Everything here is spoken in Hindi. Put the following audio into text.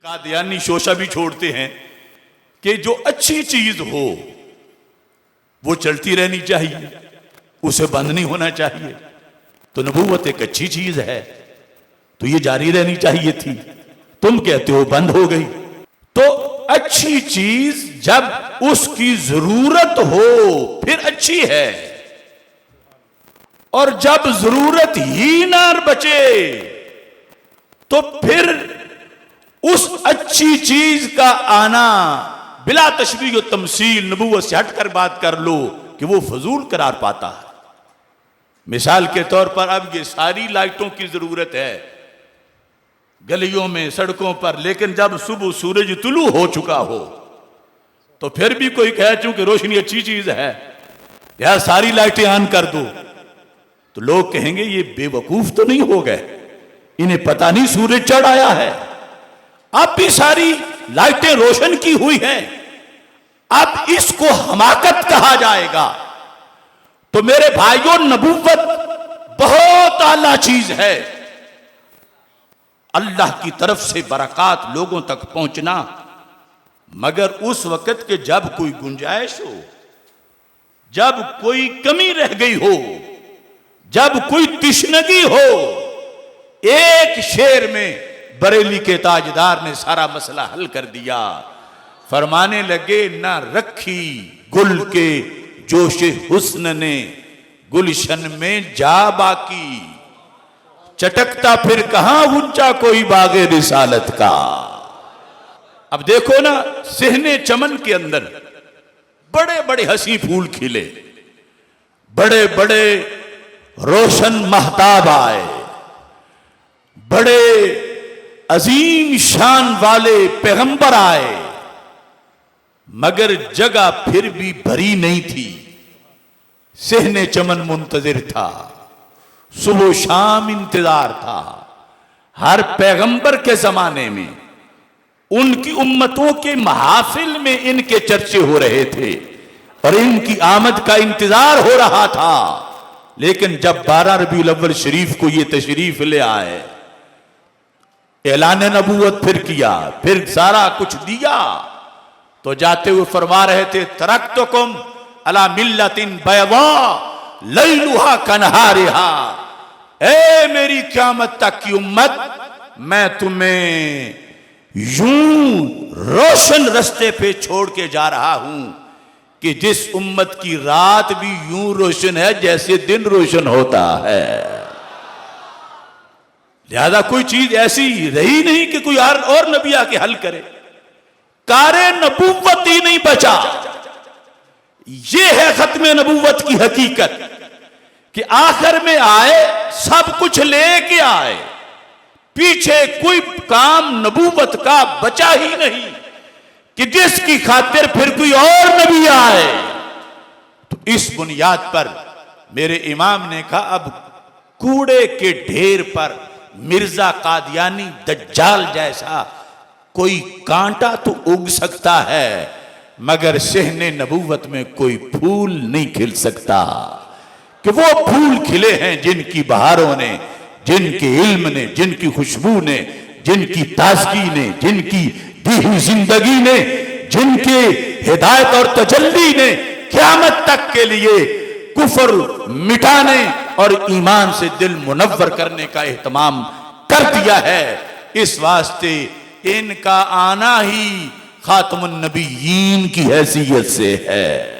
कादियानी शोशा भी छोड़ते हैं कि जो अच्छी चीज हो वो चलती रहनी चाहिए, उसे बंद नहीं होना चाहिए। तो नबूवत एक अच्छी चीज है तो ये जारी रहनी चाहिए थी, तुम कहते हो बंद हो गई। तो अच्छी चीज जब उसकी जरूरत हो फिर अच्छी है, और जब जरूरत ही ना बचे तो फिर उस अच्छी चीज का आना बिला तशबीह व तमसील नबूवत से हटकर बात कर लो कि वो फजूल करार पाता है। मिसाल के तौर पर अब ये सारी लाइटों की जरूरत है गलियों में, सड़कों पर, लेकिन जब सुबह सूरज तुलू हो चुका हो तो फिर भी कोई कहे चूंकि रोशनी अच्छी चीज है यार सारी लाइटें ऑन कर दो, तो लोग कहेंगे ये बेवकूफ तो नहीं हो गए, इन्हें पता नहीं सूरज चढ़ आया है। अब भी सारी लाइटें रोशन की हुई हैं, अब इसको हमाकत कहा जाएगा। तो मेरे भाइयों, नबूवत बहुत आला चीज है, अल्लाह की तरफ से बरकत लोगों तक पहुंचना, मगर उस वक्त के जब कोई गुंजाइश हो, जब कोई कमी रह गई हो, जब कोई तिश्नगी हो। एक शेर में बरेली के ताजदार ने सारा मसला हल कर दिया, फरमाने लगे ना रखी गुल के जोशे हुस्न ने गुलशन में जा बाकी, चटकता फिर कहां ऊंचा कोई बागे रिसालत का। अब देखो ना, सिहने चमन के अंदर बड़े बड़े हंसी फूल खिले, बड़े बड़े रोशन महताब आए, बड़े अजीम शान वाले पैगंबर आए, मगर जगह फिर भी भरी नहीं थी। सिहने चमन मुंतजिर था, सुबह शाम इंतजार था। हर पैगंबर के जमाने में उनकी उम्मतों के महाफिल में इनके चर्चे हो रहे थे और इनकी आमद का इंतजार हो रहा था। लेकिन जब 12 रबीउल अव्वल शरीफ को ये तशरीफ ले आए, ऐलान नबूवत फिर किया, फिर सारा कुछ दिया, तो जाते हुए फरमा रहे थे तरक्तुकुम अला मिल्लतिन बैदा लैलुहा कनहारिहा, ए मेरी क़यामत तक की उम्मत, मैं तुम्हें यूं रोशन रास्ते पे छोड़ के जा रहा हूं कि जिस उम्मत की रात भी यूं रोशन है जैसे दिन रोशन होता है। लिहाजा कोई चीज ऐसी रही नहीं कि कोई और नबी आके हल करे, कारे नबूवत ही नहीं बचा। यह है खत्मे नबूवत की हकीकत कि आखिर में आए सब कुछ लेके आए, पीछे कोई काम नबूवत का बचा ही नहीं कि जिसकी खातिर फिर कोई और नबी आए। तो इस बुनियाद पर मेरे इमाम ने कहा अब कूड़े के ढेर पर मिर्जा कादियानी दज्जाल जैसा कोई कांटा तो उग सकता है, मगर सहने नबूवत में कोई फूल नहीं खिल सकता। कि वो फूल खिले हैं जिनकी बहारों ने, जिनके इल्म ने, जिनकी खुशबू ने, जिनकी ताजगी ने, जिनकी दी हुई जिंदगी ने, जिनके हिदायत और तजल्ली ने क़यामत तक के लिए कुफर मिटाने और ईमान से दिल मुनव्वर करने का एहतमाम कर दिया है। इस वास्ते इनका आना ही खातमुन नबीयीन की हैसियत से है।